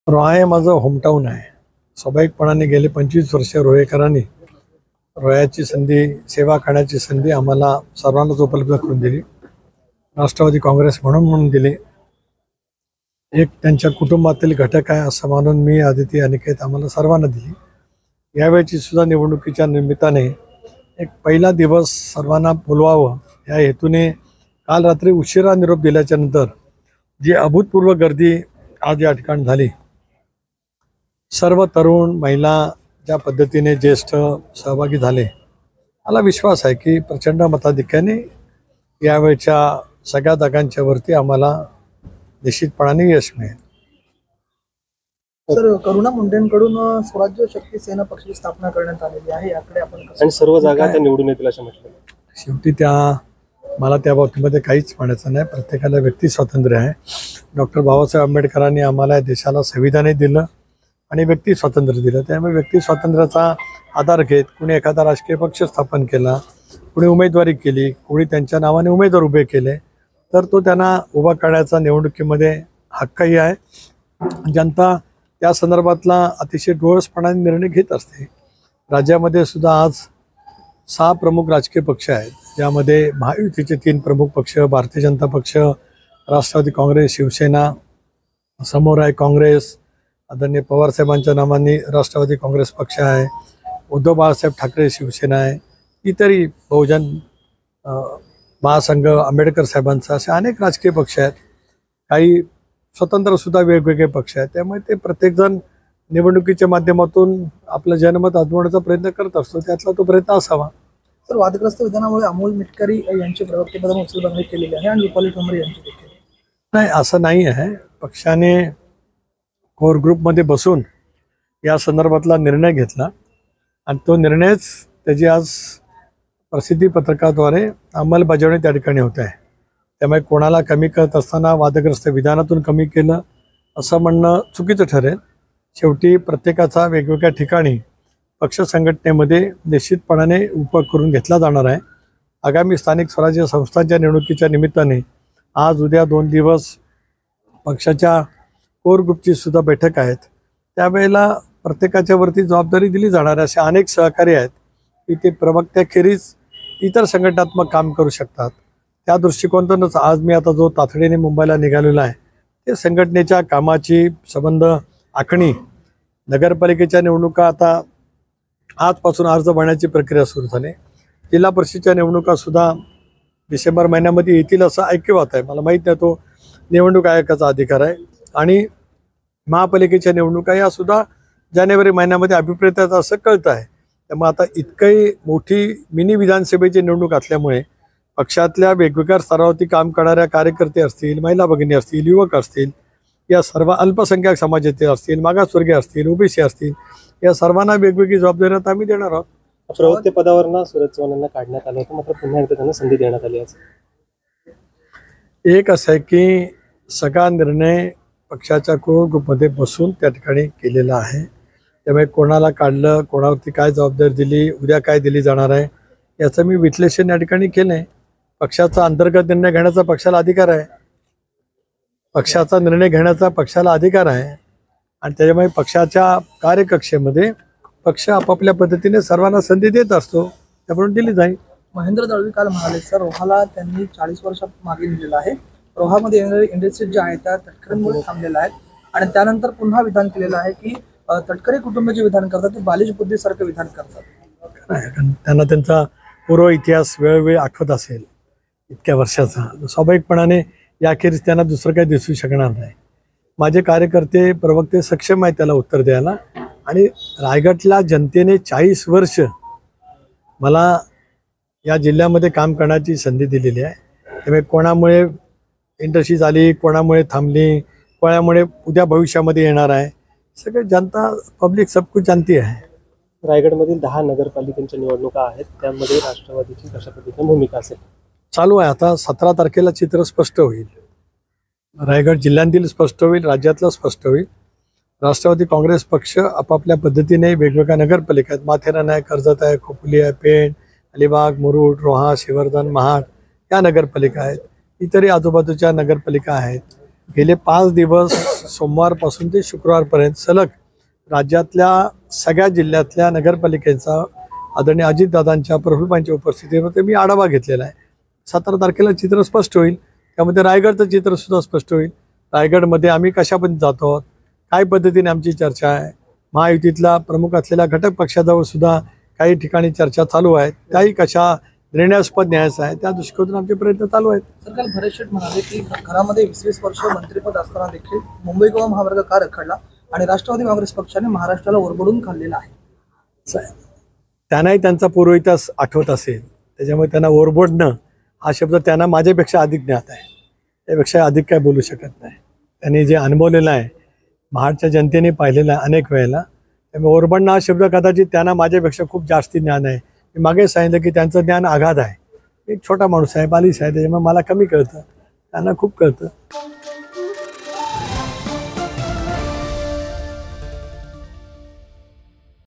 रोहा हे माझं होमटाऊन आहे. स्वाभाविकपणाने गेले 25 वर्ष रोहेकरांनी रोह्याची संधी, सेवा करण्याची संधी आम्हाला सर्वांनाच उपलब्ध करून दिली. राष्ट्रवादी काँग्रेस म्हणून दिली. एक त्यांच्या कुटुंबातील घटक आहे असं मानून मी, आदिती, अनिकेत आम्हाला सर्वांना दिली. यावेळची सुद्धा निवडणुकीच्या निमित्ताने एक पहिला दिवस सर्वांना बोलवावं या हेतूने काल रात्री उशिरा निरोप दिल्याच्या नंतर जी अभूतपूर्व गर्दी आज या ठिकाणी झाली, सर्व तरुण महिला ज्या पद्धतीने ज्येष्ठ सहभागी झाले, मला विश्वास आहे की प्रचंड मताधिक्याने यावेळच्या सगळ्या जागांच्या वरती आम्हाला निश्चितपणाने यश मिळेल. सर, करुणा मुंडेंकडून स्वराज्य शक्ती सेना पक्षाची स्थापना करण्यात आलेली आहे, याकडे आपण आणि सर्व जागा त्या निवडून येतील असं म्हटलं. शेवटी मला त्या बाबतीमध्ये काहीच म्हणायचं नाही. प्रत्येकाला व्यक्ती स्वातंत्र्य आहे. डॉक्टर बाबासाहेब आंबेडकरांनी आम्हाला या देशाला संविधानही दिलं आणि व्यक्ती स्वातंत्र्य दिलं. त्यामुळे व्यक्ती स्वातंत्र्याचा आधार घेत कुणी एखादा राजकीय पक्ष स्थापन केला, कुणी उमेदवारी केली, कुणी त्यांच्या नावाने उमेदवार उभे केले, तर तो त्यांना उभा करण्याचा निवडणुकीमध्ये हक्कही आहे. जनता त्या संदर्भातला अतिशय डोळसपणाने निर्णय घेत असते. राज्यामध्ये सुद्धा आज 6 प्रमुख राजकीय पक्ष आहेत, ज्यामध्ये महायुतीचे 3 प्रमुख पक्ष, भारतीय जनता पक्ष, राष्ट्रवादी काँग्रेस, शिवसेना, समोर आहे काँग्रेस, आदरणीय पवारसाहेबांच्या नावाने राष्ट्रवादी काँग्रेस पक्ष आहे, उद्धव बाळासाहेब ठाकरे शिवसेना आहे, इतरही बहुजन महासंघ, आंबेडकर साहेबांचा, असे अनेक राजकीय पक्ष आहेत. काही स्वतंत्रसुद्धा वेगवेगळे पक्ष आहेत. त्यामुळे ते प्रत्येकजण निवडणुकीच्या माध्यमातून आपलं जनमत आजमावण्याचा प्रयत्न करत असतो. त्यातला तो प्रयत्न असावा. तर वादग्रस्त विधानामुळे अमोल मिटकरी यांची प्रवक्तेपदावरून उचलबांगडी केलेली आहे आणि रुपाली ठोंबरे यांची देखील. नाही, असं नाही आहे. पक्षाने कोर ग्रुपमध्ये बसून या संदर्भातला निर्णय घेतला आणि तो निर्णयच त्याची आज प्रसिद्धी पत्रकाद्वारे अंमलबजावणी त्या ठिकाणी होत आहे. त्यामुळे कोणाला कमी करत असताना वादग्रस्त विधानातून कमी केलं असं म्हणणं चुकीचं ठरेल. शेवटी प्रत्येकाचा वेगवेगळ्या ठिकाणी पक्ष संघटनेमध्ये निश्चितपणाने उपयोग करून घेतला जाणार आहे. आगामी स्थानिक स्वराज्य संस्थांच्या निवडणुकीच्या निमित्ताने आज उद्या 2 दिवस पक्षाच्या कोर ग्रुपची सुद्धा बैठक आहेत. त्यावेळेला प्रत्येकाच्या वरती जबाबदारी दिली जाणार. असे अनेक सहकारी आहेत की ते प्रवक्त्याखेरीज इतर संघटनात्मक काम करू शकतात. त्या दृष्टिकोनातूनच आज मी आता जो तातडीने मुंबईला निघालेला आहे, ते संघटनेच्या कामाची संबंध आखणी, नगरपालिकेच्या निवडणुका आता आजपासून अर्ज भरण्याची प्रक्रिया सुरू झाली. जिल्हा परिषदेच्या निवडणुकासुद्धा डिसेंबर महिन्यामध्ये येतील असं ऐक्य होत आहे. मला माहीत नाही, तो निवडणूक आयोगाचा अधिकार आहे. आणि महापालिकेच्या निवडणुका यासुद्धा जानेवारी महिन्यामध्ये अभिप्रेत आहेत असं कळतं आहे. त्यामुळे आता इतकही मोठी मिनी विधानसभेची निवडणूक असल्यामुळे पक्षातल्या वेगवेगळ्या स्तरावरती काम करणाऱ्या कार्यकर्ते असतील, महिला भगिनी असतील, युवक असतील, या सर्व अल्पसंख्याक समाजाचे असतील, मागासवर्गीय असतील, ओबीसी असतील, या सर्वांना वेगवेगळी जबाबदारी आता आम्ही देणार आहोत. प्रवक्ते पदावरनं सूरज चव्हाणांना काढण्यात आलं होतं, मात्र पुन्हा एकदा त्यांना संधी देण्यात आली आहे. एक असं आहे की सगळा निर्णय पक्षाच्या कोर ग्रुपमध्ये बसून त्या ठिकाणी केलेला आहे. त्यामुळे कोणाला काढलं, कोणावरती काय जबाबदारी दिली, उद्या काय दिली जाणार आहे, याचं मी विश्लेषण या ठिकाणी केलं आहे. पक्षाचा अंतर्गत निर्णय घेण्याचा पक्षाला अधिकार आहे. पक्षाचा निर्णय घेण्याचा पक्षाला अधिकार आहे आणि त्याच्यामुळे पक्षाच्या कार्यकक्षेमध्ये पक्ष आपापल्या पद्धतीने सर्वांना संधी देत असतो, त्यामुळे दिली जाईल. महेंद्र दळवी काल म्हणाले, सर, रोहाला त्यांनी 40 वर्षात मागे नेलेलं आहे. रोहामध्ये येणारे इंडस्ट्रीज ज्या आहेत त्या तटकऱ्यांमुळे थांबलेल्या आहेत आणि त्यानंतर पुन्हा विधान केलेलं आहे की तटकरी कुटुंबाचे विधान करतात, ते बालिश बुद्धीसारखं विधान करतात. कारण त्यांना त्यांचा पूर्व इतिहास वेळोवेळी आठवत असेल इतक्या वर्षाचा. स्वाभाविकपणाने याखेरीज त्यांना दुसरं काही दिसू शकणार नाही. माझे कार्यकर्ते, प्रवक्ते सक्षम आहेत त्याला उत्तर द्यायला. आणि रायगडला जनतेने 40 वर्ष मला या जिल्ह्यामध्ये काम करण्याची संधी दिलेली आहे. त्यामुळे कोणामुळे इंडस्ट्री झाली, कोणामुळे थांबली, कोणामुळे उद्या भविष्यामध्ये येणार आहे, सगळे जनता, पब्लिक सब कुछ जानती आहे. रायगडमधील 10 नगरपालिकांच्या निवडणुका आहेत, त्यामध्ये राष्ट्रवादीची कशा पद्धतीने भूमिका असेल? चालू आहे. आता 17 तारखेला चित्र स्पष्ट होईल. रायगड जिल्ह्यातील स्पष्ट होईल, राज्यातलं स्पष्ट होईल. राष्ट्रवादी काँग्रेस पक्ष आपापल्या पद्धतीने वेगवेगळ्या नगरपालिका आहेत. माथेरान आहे, कर्जत आहे, खोपोली आहे, पेण, अलिबाग, मुरुड, रोहा, श्रीवर्धन, महाड या नगरपालिका आहेत. इतरही आजूबाजूच्या नगरपालिका आहेत. गेले 5 दिवस सोमवारपासून ते शुक्रवारपर्यंत सलग राज्यातल्या सगळ्या जिल्ह्यातल्या नगरपालिकेचा आदरणीय अजितदादांच्या प्रफुल्लबाईंच्या उपस्थितीमध्ये मी आढावा घेतलेला आहे. 17 तारखेला चित्र स्पष्ट होईल. त्यामध्ये रायगडचं चित्रसुद्धा स्पष्ट होईल. रायगडमध्ये आम्ही कशा पद्धतीने जातो आहोत, काय पद्धतीने आमची चर्चा आहे. महायुतीतला प्रमुख असलेल्या घटक पक्षाजवळ सुद्धा काही ठिकाणी चर्चा चालू आहेत. त्याही कशा निर्णयास्पद न्यायाचा आहे त्या दृष्टिकोनातून आमचे प्रयत्न चालू आहेत. सर, काल भरत शेठ म्हणाले की घरामध्ये 20-20 वर्ष मंत्रिपद असताना देखील मुंबई गोवा महामार्ग का रखडला आणि राष्ट्रवादी काँग्रेस पक्षाने महाराष्ट्राला ओरबडून खाल्लेला आहे. असं आहे. त्यांनाही त्यांचा पूर्वइतिहास आठवत असेल, त्याच्यामुळे त्यांना ओरबडणं हा शब्द त्यांना माझ्यापेक्षा अधिक ज्ञात आहे. त्यापेक्षा अधिक काय बोलू शकत नाही. त्यांनी जे अनुभवलेलं आहे, महाडच्या जनतेने पाहिलेलं आहे अनेक वेळेला. त्यामुळे ओरबडणं हा शब्द कदाचित त्यांना माझ्यापेक्षा खूप जास्ती ज्ञान आहे. मी मागे सांगितलं की त्यांचं ज्ञान अगाध आहे. एक छोटा माणूस आहे, बालिश आहे, त्याच्यामुळे मला कमी कळतं, त्यांना खूप कळतं.